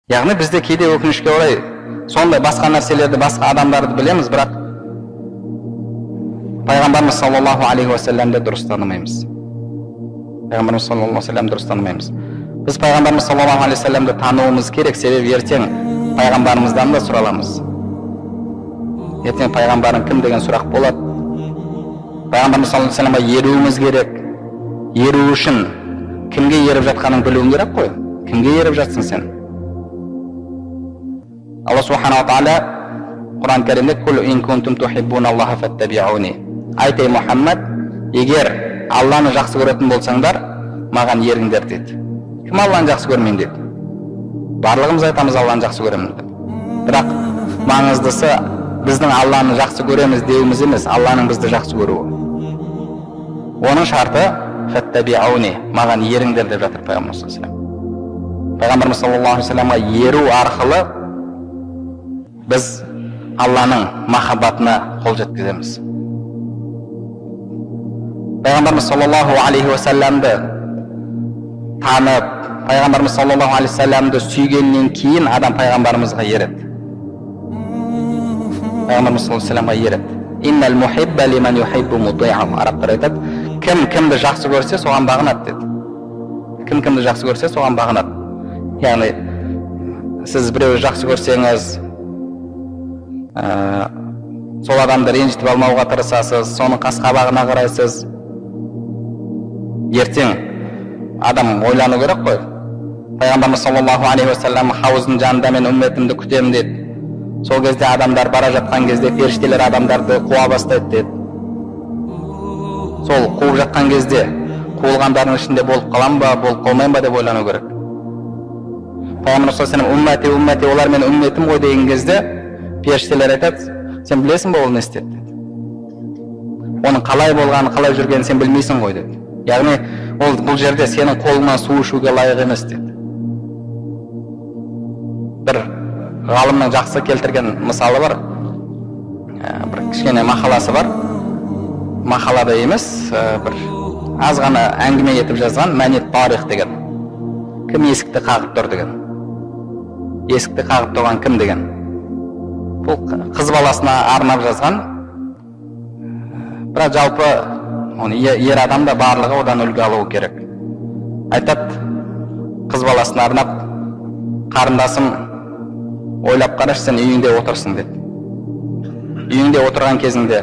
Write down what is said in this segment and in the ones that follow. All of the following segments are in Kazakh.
Яғни бізде кейде өкінішке орай сондай басқа нәрселерді, басқа адамдарды білеміз, бірақ пайғамбарымыз саллаллаху алейхи уассаламды дұрыс танымаймыз. Пайғамбарымыз саллаллаху алейхи уассаламды дұрыс танымаймыз. Біз пайғамбарымыз саллаллаху алейхи уассаламды тануымыз керек, себебі ертең пайғамбарымыздан да сұраламыз. Ертең пайғамбарың кім деген сұрақ болады. Пайғамбарымыз саллаллаху алейхи уассаламға еруіміз керек. Еру үшін кімге еріп жатқанын білуің керек қой. Кімге еріп жатсың сен? Алла субханала тағала Құран кәрімде «Кул ин кунтум тухиббуналлаха фаттабиуни». Айт, ей Мұхаммад, егер Алланы жақсы көретін болсаңдар, маған еріңдер деді. Кім Алланы жақсы көрмейін деді? Барлығымыз айтамыз Алланы жақсы көремін деп. Бірақ маңыздысы біздің Алланы жақсы көреміз деуіміз емес, Алланың бізді жақсы көруі. Оның шарты фаттабиуни, маған еріңдер деп жатыр Пайғамбарымыз саллаллаху алейхи вассалам. Пайғамбарымыз саллаллаху алейхи вассаламға еру арқылы біз Алланың махаббатына қол жеткіземіз. Пайғамбарымыз саллаллаху алейхи вассаламды танып, пайғамбарымыз саллаллаху алейхи вассаламды сүйгеннен кейін адам пайғамбарымызға ереді. Пайғамбарымыз саллаллаху алейхи вассаламға ереді. Иннал мухибба лиман юхиббу мути'ан. Арабтар айтады, кім кімді жақсы көрсе, соған бағынады деді. Кім кімді жақсы көрсе, соған бағынады. Яғни сіз біреуді жақсы көрсеңіз, сол адамды ренжітіп алмауға тырысасыз, соның қас-қабағына қарайсыз. Ертең адам ойлану керек қой. Пайғамбарымыз саллаллаху алейхи уассалам хауыздың жанында мен үмметімді күтемін деді. Сол кезде адамдар бара жатқан кезде періштелер адамдарды қуа бастайды деді. Сол қуып жатқан кезде қуылғандардың ішінде болып қалам ба, болып қалмайын ба деп ойлану керек. Пайғамбарымыз саллаллаху алейхи уассалам уммати, уммати, олар менің үмметім ғой деген кезде періштелер айтады, сен білесің ба ол не істеді деді. Оның қалай болғанын, қалай жүргенін сен білмейсің ғой деді. Яғни ол бұл жерде сенің қолыңнан су ішуге лайық емес деді. Бір ғалымның жақсы келтірген мысалы бар. Бір кішкене мақаласы бар. Мақалада емес, бір аз ғана әңгіме етіп жазған Мәнет тарих деген. Кім есікті қағып тұр деген. Есікті қағып тұрған кім деген. Бұл қыз баласына арнап жазған. Бірақ жалпы ер адам да барлығы одан үлгі алуы керек. Айтады, қыз баласына арнап, қарындасым, ойлап қарашы, сен үйіңде отырсың деді. Үйіңде отырған кезіңде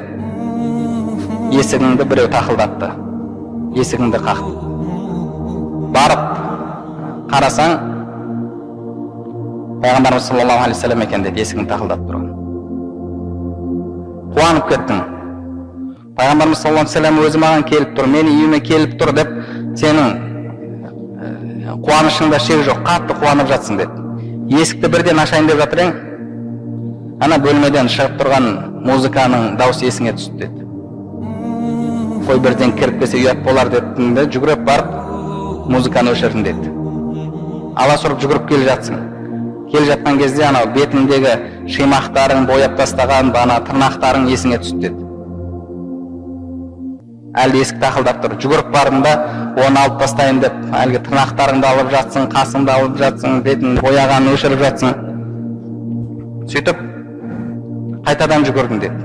есігіңді біреу тақылдатты. Есігіңді қақты. Барып қарасаң, Пайғамбарымыз саллаллаху алейхи вассалам екен деді, есігін тақылдатып тұрған. Қуанып кеттің. Пайғамбарымыз саллаллаху алейхи вассалам өзі маған келіп тұр, мені үйіме келіп тұр деп, сенің қуанышыңда шек жоқ, қатты қуанып жатсың деді. Есікті бірден ашайын деп жатыр ең, ана бөлмеден шығып тұрған музыканың дауысы есіңе түсті деді. Қой бірден кіріп келсе ұят болар деді, жүгіріп барып музыканы өшірдім деді. Аласұрып жүгіріп келе жатсың. Келе жатқан кезде анау бетіндегі шимақтарың, бояп тастаған бана тырнақтарың есіңе түсті деді. Әлі есік тақылдап тұр. Жүгіріп бардың да оны алып тастайын деп, әлгі тырнақтарыңды алып жатсың, қасыңды алып жатсың, бетін бояғанын өшіріп жатсың. Сөйтіп қайтадан жүгірдім деді.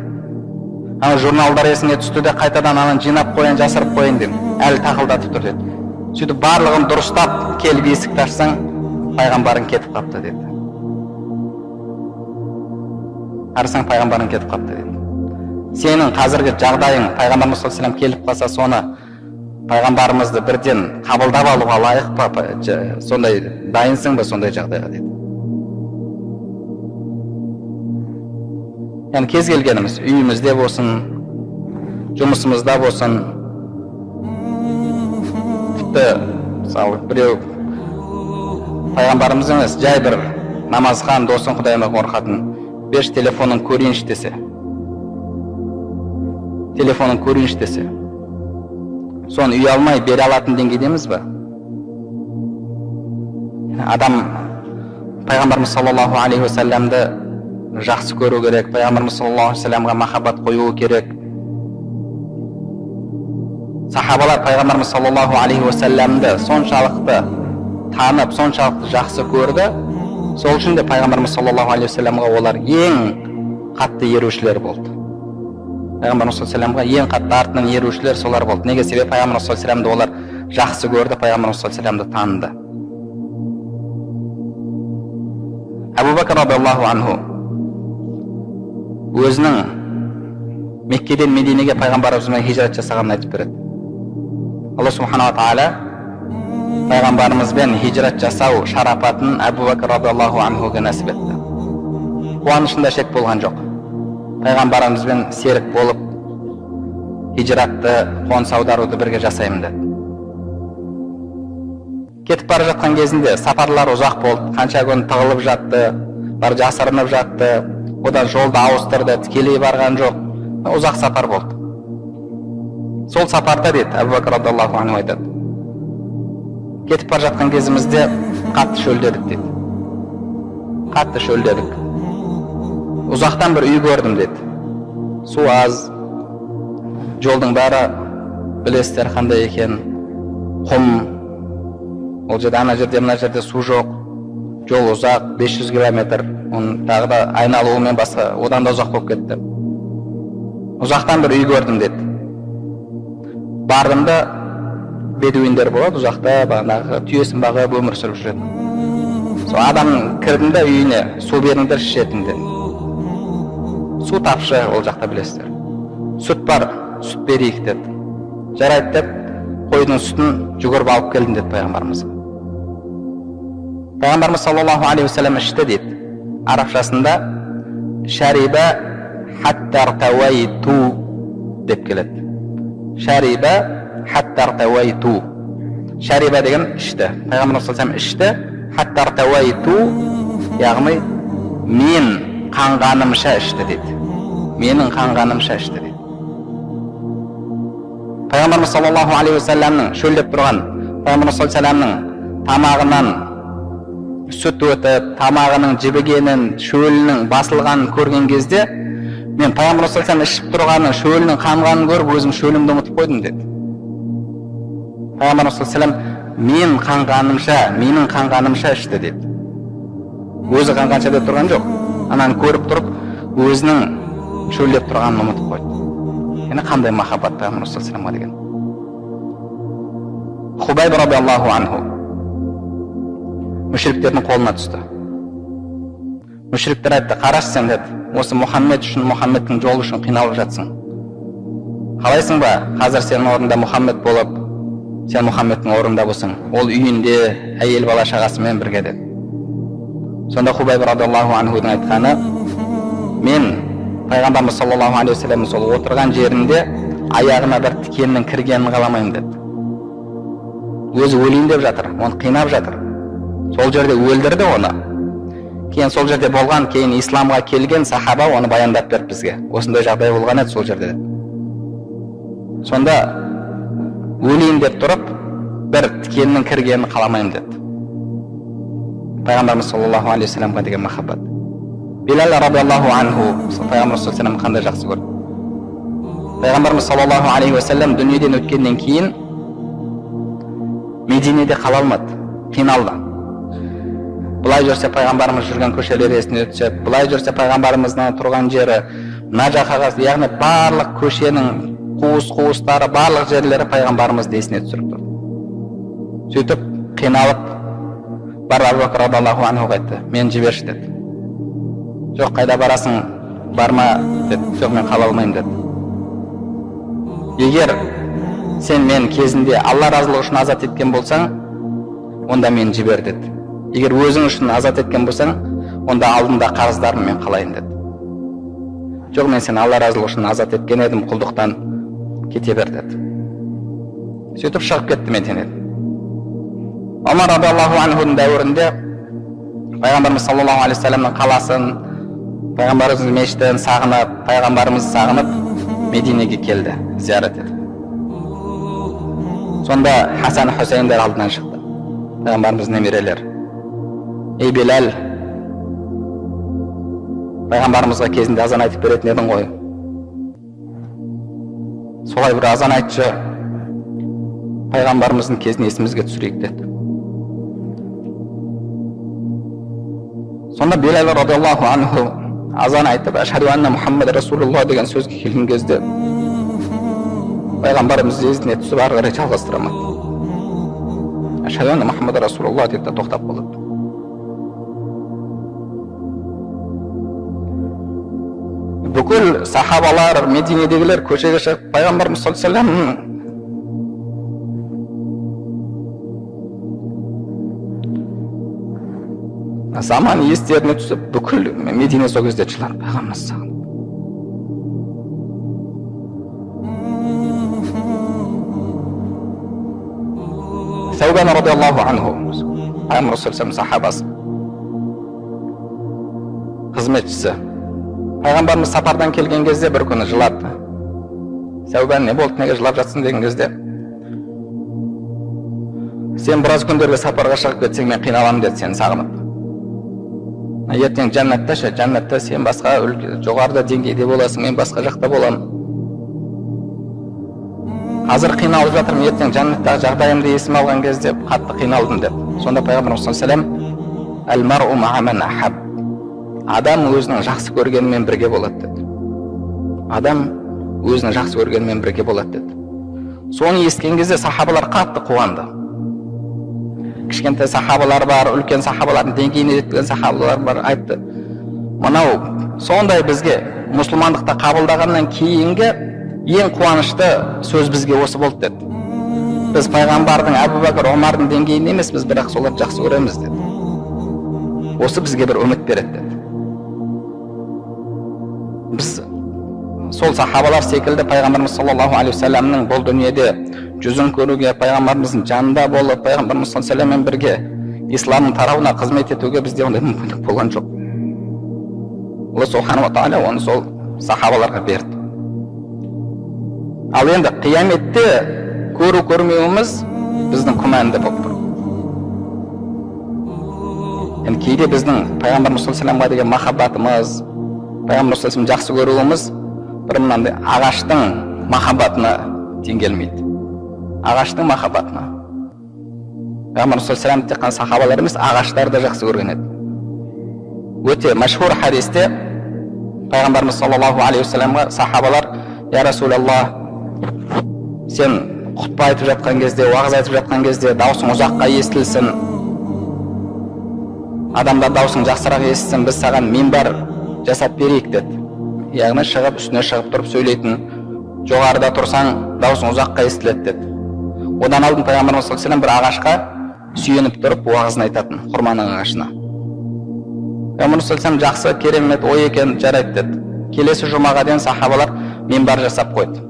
Ана журналдар есіңе түсті де қайтадан ананы жинап қойын, жасырып қойын дедім. Әлі тақылдатып тұр деді. Сөйтіп барлығын дұрыстап келіп есікті ашсаң, пайғамбарың кетіп қапты деді. Қарасаң, пайғамбарың кетіп қапты деді. Сенің қазіргі жағдайың, пайғамбарымыз саллаллаху алейхи вассалам келіп қалса, соны пайғамбарымызды бірден қабылдап алуға лайық па, сондай дайынсың ба сондай жағдайға деді. Яғни кез келгеніміз, үйімізде болсын, жұмысымызда болсын, тіпті мысалы біреу пайғамбарымыз емес, жай бір намазхан досын Құдайына қорқатын, берші телефонын көрейінші десе, телефонын көрейінші десе, соны үй алмай бере алатын деңгейдеміз ба? Адам пайғамбарымыз саллаллаху алейхи уассаламды жақсы көру керек, пайғамбарымыз саллаллаху алейхи уассаламға махаббат қою керек. Сахабалар пайғамбарымыз саллаллаху алейхи уассаламды соншалықты танып, соншалықты жақсы көрді, Сол үшін де пайғамбарымыз саллаллаху алейхи вассаламға олар ең қатты ерушілер болды. Пайғамбарымыз саллаллаху алейхи вассаламға ең қатты артынан ерушілер солар болды. Неге? Себебі пайғамбарымыз саллаллаху алейхи вассаламды олар жақсы көрді, пайғамбарымыз саллаллаху алейхи вассаламды таныды. Абу Бакр радиаллаху анху өзінің Меккеден Мединеге пайғамбарымызбен хижрат жасағанын айтып береді. Алла субханала тағала пайғамбарымызбен хижрат жасау шарапатын Абу Бакр радиаллаху анхуға нәсіп етті. Қуанышында шек болған жоқ. Пайғамбарымызбен серік болып хижратты, қоныс аударуды бірге жасаймын деді. Кетіп бара жатқан кезінде сапарлар ұзақ болды, қанша күн тығылып жатты, бар жасырынып жатты, одан жолды ауыстырды, тікелей барған жоқ, ұзақ сапар болды. Сол сапарда дейді Абу Бакр радиаллаху анху айтады, кетіп бара жатқан кезімізде қатты шөлдедік дейді. Қатты шөлдедік. Ұзақтан бір үй көрдім деді. Су аз, жолдың бәрі білесіздер қандай екен, құм, ол жерде ана жерде мына жерде су жоқ, жол ұзақ, 500 километр, оның тағы да айналуымен басқа одан да ұзақ болып кетті. Ұзақтан бір үй көрдім деді. Бардым да бедуиндер болады, ұзақта бағанағы түйесін бағып өмір сүріп жүреді. Сол адам кірдім да үйіне, су беріңдер ішетін деді. Су тапшы, ол жақта білесіздер. Сүт бар, сүт берейік деді. Жарайды деп, қойдың сүтін жүгіріп алып келдім деді пайғамбарымыз. Пайғамбарымыз саллаллаху алейхи вассалам ішті дейді. Арабшасында шариба хаттартауайту деп келеді. Шариба хаттартауайту. Шариба деген ішті. Пайғамбарымыз саллаллаху алейхи вассалам ішті. Хаттартауайту, яғни мен қанғанымша ішті дейді. Менің қанғанымша ішті дейді. Пайғамбарымыз саллаллаху алейхи вассаламның шөлдеп тұрған, пайғамбарымыз саллаллаху алейхи вассаламның тамағынан сүт өтіп, тамағының жібігенін, шөлінің басылғанын көрген кезде, мен пайғамбарымыз саллаллаху алейхи вассалам ішіп тұрғанын, шөлінің қанғанын көріп, өзім шөлімді ұмытып қойдым деді. Пайғамбарымыз саллаллаху алейхи вассалам мен қанғанымша, менің қанғанымша ішті деді. Өзі қанғанша деп тұрған жоқ. Ананы көріп тұрып, өзінің шөлдеп тұрғанын ұмытып қойды. Яғни қандай махаббат пайғамбарымыз саллаллаху алейхи вассаламға деген. Хубайб радиаллаху анху мүшриктердің қолына түсті. Мүшриктер айтты, қарашы сен деді, осы Мұхаммед үшін, Мұхаммедтің жолы үшін қиналып жатсың. Қалайсың ба? Қазір сенің орнында Мұхаммед болып, сен Мұхаммедтің орнында болсың. Ол үйінде әйел бала шағасымен бірге деді. Сонда Хубайб радиаллаху анхудың айтқаны, мен пайғамбарымыз саллаллаху алейхи вассалам сол отырған жерінде аяғына бір тікеннің кіргенін қаламаймын деді. Өзі өлейін деп жатыр, оны қинап жатыр. Сол жерде өлдірді оны. Кейін сол жерде болған, кейін исламға келген сахаба оны баяндап берді бізге. Осындай жағдай болған еді сол жерде. Сонда өлейін деп тұрып, бір тікеннің кіргенін қаламаймын деді. Пайғамбарымыз саллаллаху алейхи вассаламға деген махаббат. Билал радиаллаху анху пайғамбарымыз саллаллаху алейхи вассалам қандай жақсы көрді. Пайғамбарымыз саллаллаху алейхи вассалам дүниеден өткеннен кейін Мединеде қала алмады, қиналды. Бұлай жүрсе пайғамбарымыз жүрген көшелер есіне түсіп, бұлай жүрсе пайғамбарымыздың тұрған жері, мына жаққа, яғни барлық көшенің қуыс-қуыстары, барлық жерлері пайғамбарымызды есіне түсіріп тұрды. Сөйтіп қиналып, бар Абу Бакр радиаллаху анхуға айтты, мен жіберші деді. Жоқ, қайда барасың, барма деді. Жоқ, мен қала алмаймын деді. Егер сен мен кезінде Алла разылығы үшін азат еткен болсаң, онда мен жібер деді. Егер өзің үшін азат еткен болсаң, онда алдында қарыздарым мен қалайын деді. Жоқ, мен сен Алла разылығы үшін азат еткен едім, құлдықтан кете бер деді. Сөйтіп шығып кетті Мединеден. Омар радиаллаху анхудың дәуірінде пайғамбарымыз саллаллаху алейхи вассаламның қаласын, пайғамбарымыздың мешітін сағынып, пайғамбарымызды сағынып Мединеге келді, зиярат етіп. Сонда Хасан Хусейндер алдынан шықты. Пайғамбарымыздың немерелері. Ей Билал, пайғамбарымызға кезінде азан айтып беретін едің ғой. Солай бір азан айтшы, пайғамбарымыздың кезін есімізге түсірейік деді. Сонда Билал радиаллаху анху азан айтып, ашхаду анна Мұхаммад Расулуллах деген сөзге келген кезде пайғамбарымыз езіне түсіп ары қарай жалғастырамады. Ашхаду анна Мұхаммад Расулуллах деп тоқтап қалады. Бүкіл сахабалар, Мединедегілер көшеге шығып пайғамбарымыз саллаллаху алейхи ва саллям заман естеріне түсіп, бүкіл Медине сол кезде жылады пайғамбарымыз сағынып. Саубан радиаллаху анху, пайғамбар саллаллаху сахабасы, қызметшісі. Пайғамбарымыз сапардан келген кезде бір күні жылады. Саубан, не болды, неге жылап жатсың деген кезде, сен біраз күндерге сапарға шығып кетсең, мен қиналамын деді, сені сағынып. Ертең жәннатта сен басқа жоғарыда деңгейде боласың, мен басқа жақта боламын. Қазір қиналып жатырмын, ертең жәннаттағы жағдайымды есіме алған кезде қатты қиналдым деп. Сонда пайғамбарымыз саллаллаху алейхи ва саллям әл-мар'у ма'a ман ахаб. Адам өзінің жақсы көргенімен бірге болады деді. Адам өзінің жақсы көргенімен бірге болады деді. Соны естіген кезде сахабалар қатты қуанды. Кішкентай сахабалар бар, үлкен сахабалардың деңгейіне жеткен сахабалар бар, айтты. Мынау сондай бізге мұсылмандықта қабылдағаннан кейінгі ең қуанышты сөз бізге осы болды деді. Біз пайғамбардың, Әбу Бәкір, Омардың деңгейінде емеспіз, бірақ соларды жақсы көреміз деді. Осы бізге бір үміт береді деді. Біз сол сахабалар секілді пайғамбарымыз саллаллаху алейхи ва салламның бұл дүниеде жүзін көруге, пайғамбарымыздың жанында болып, пайғамбарымыз саллаллаху алейхи ва салламмен бірге исламның тарауына қызмет етуге бізде ондай мүмкіндік болған жоқ. Алла субхана ва тағала оны сол сахабаларға берді. Ал енді қияметте көру көрмеуіміз біздің күмәнді болып тұр. Енді кейде біздің пайғамбарымыз саллаллаху алейхи ва салламға деген махаббатымыз, пайғамбарымыз саллаллаху алейхи ва саллям жақсы көруіміз бір мынандай ағаштың махаббатына тең келмейді. Ағаштың махаббатына. Пайғамбарымыз саллаллаху алейхи ва саллям тек қана сахабалар емес, ағаштарды жақсы көрген еді. Өте мәшһүр хадисте пайғамбарымыз саллаллаху алейхи ва саллямға сахабалар: "Я Расулаллах, сен құтпа айтып жатқан кезде, уағыз айтып жатқан кезде даусың ұзаққа естілсін, адамдар даусың жақсырақ естісін, біз саған минбар жасап берейік" деді. Яғни шығып, үстіне шығып тұрып сөйлейтін, жоғарыда тұрсаң даусың ұзаққа естіледі деді. Одан алдын пайғамбарымыз саллаллаху алейхи ва саллям бір ағашқа сүйеніп тұрып уағызын айтатын, құрманың ағашына. Пайғамбарымыз саллаллаху алейхи ва саллям жақсы, керемет ой екен, жарайды деді. Келесі жұмаға дейін сахабалар минбар жасап қойды.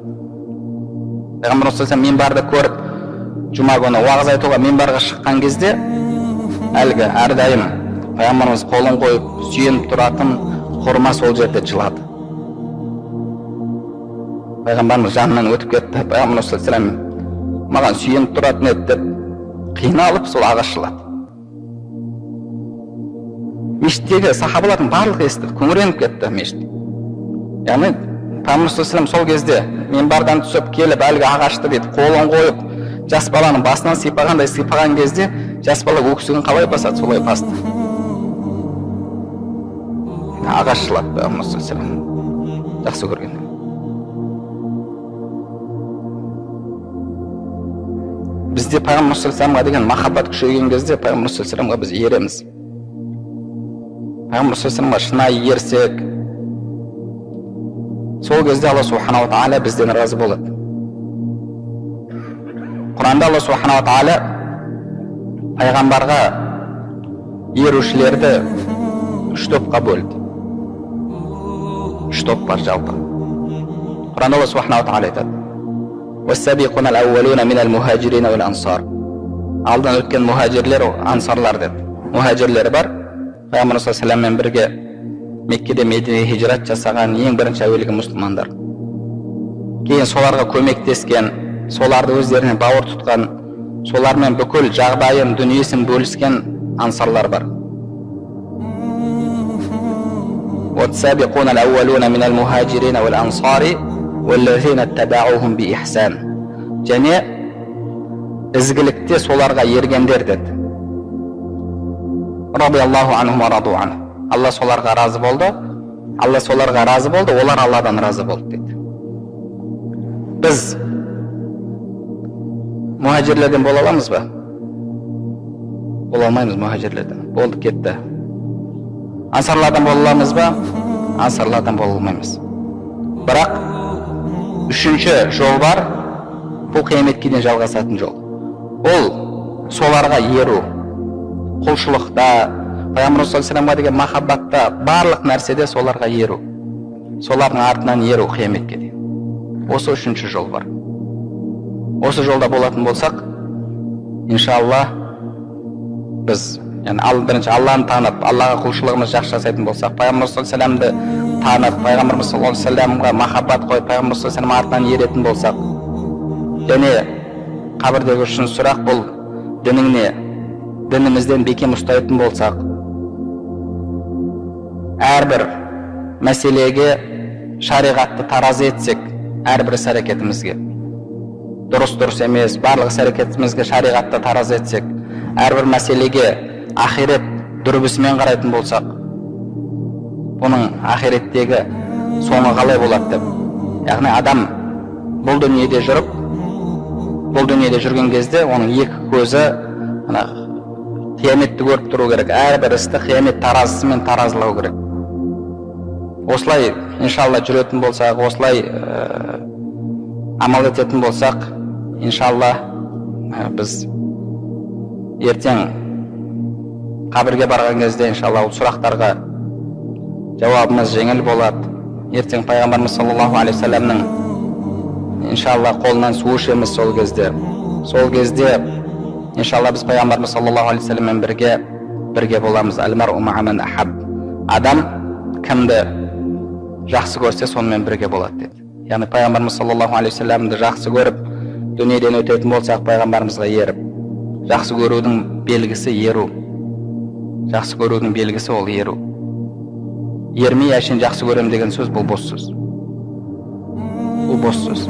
Пайғамбарымыз саллаллаху алейхи ва саллям минбарды көріп, жұма күні уағыз айтуға минбарға шыққан кезде, әлгі әрдайым пайғамбарымыз қолын қойып сүйеніп тұратын құрма сол жерде жылады. Пайғамбарымыз жанынан өтіп кетті. Пайғамбарымыз саллаллаху алейхи ва саллям маған сүйеніп тұратын еді деп қиналып сол ағаш жылады. Мешіттегі сахабалардың барлығы естіді, күңіреніп кетті мешіт. Яғни пайғамбарымыз саллаллаху алейхи ва саллям сол кезде минбардан түсіп келіп әлгі ағашты дейді қолын қойып жас баланың басынан сипағандай сипаған кезде жас бала өксігін қалай басады, солай басты. Ағаш жылады пайғамбарымыз саллаллаху алейхи ва саллям жақсы көрген. Бізде пайғамбарымыз саллаллаху алейхи ва саллямға деген махаббат күшейген кезде пайғамбарымыз саллаллаху алейхи ва саллямға біз ереміз. Пайғамбарымыз саллаллаху алейхи ва саллямға шынайы ерсек, сол кезде Алла субхана ва тағала бізден разы болады. Құранда Алла субхана ва тағала пайғамбарға ерушілерді үш топқа бөлді. Үш топ бар жалпы. Құранда Алла субхана ва тағала айтады: "Уас-сабиқуна ал-аувалуна минал мухаджирина вал ансар." Алдан өткен мухаджирлер, ансарлар деп. Мухаджирлер бар. Пайғамбарымыз саллаллаху алейхи ва салламмен бірге Меккеде Мединеге хижрат жасаған ең бірінші әуелгі мұсылмандар. Кейін соларға көмектескен, соларды өздеріне бауыр тұтқан, солармен бүкіл жағдайын, дүниесін бөліскен ансарлар бар. وَالسَّابِقُونَ الْأَوَّلُونَ مِنَ الْمُهَاجِرِينَ وَالْأَنصَارِ وَالَّذِينَ اتَّبَعُوهُم بِإِحْسَانٍ. Және ізгілікте соларға ергендер деді. Радиаллаху анхум ва раду анху. Алла соларға разы болды. Алла соларға разы болды, олар Алладан разы болды дейді. Біз мұхажирлерден бола аламыз ба? Бола алмаймыз мұхажирлерден. Болды, кетті. Ансарлардан бола аламыз ба? Ансарлардан бола алмаймыз. Бірақ үшінші жол бар, бұл қияметке дейін жалғасатын жол. Ол соларға еру, құлшылықта, Пайғамбар саллаллаху деген махаббатта, барлық нәрседе соларға еру, солардың артынан еру қияметке дейін. Осы үшінші жол бар. Осы жолда болатын болсақ, иншалла, біз бірінші Алланы танып, Аллаға құлшылығымыз жақсы жасайтын болсақ, Пайғамбар саллаллаху танып, Пайғамбар саллаллаху махаббат қойып, Пайғамбар саллаллаху артынан еретін болсақ, және қабірдегі үшінші сұрақ бұл дініңне, дінімізден бекем ұстайтын болсақ, әрбір мәселеге шариғатты таразы етсек, әрбір іс-әрекетімізге дұрыс емес, барлық іс-әрекетімізге шариғатты таразы етсек, әрбір мәселеге ақирет дүрбісімен қарайтын болсақ, бұның ақиреттегі соңы қалай болады деп. Яғни адам бұл дүниеде жүріп, бұл дүниеде жүрген кезде оның екі көзі қияметті көріп тұру керек. Әрбір істі қиямет таразысымен таразылау керек. Осылай иншалла жүретін болсақ, осылай амал ететін болсақ, иншалла біз ертең қабірге барған кезде иншалла ол сұрақтарға жауабымыз жеңіл болады. Ертең Пайғамбарымыз саллаллаху алейхи вассаламның иншалла қолынан су ішеміз сол кезде. Сол кезде иншалла біз Пайғамбарымыз саллаллаху алейхи вассаламмен бірге боламыз. Әл-мар'у ма'a ман ахаб. Адам кімді жақсы көрсе сонымен бірге болады деді. Яғни Пайғамбарымыз саллаллаху алейхи вассаламды жақсы көріп, дүниеден өтетін болсақ, Пайғамбарымызға еріп, жақсы көрудің белгісі еру. Жақсы көрудің белгісі ол еру. Ермей әшейін жақсы көрем деген сөз бұл бос сөз. Бұл бос сөз.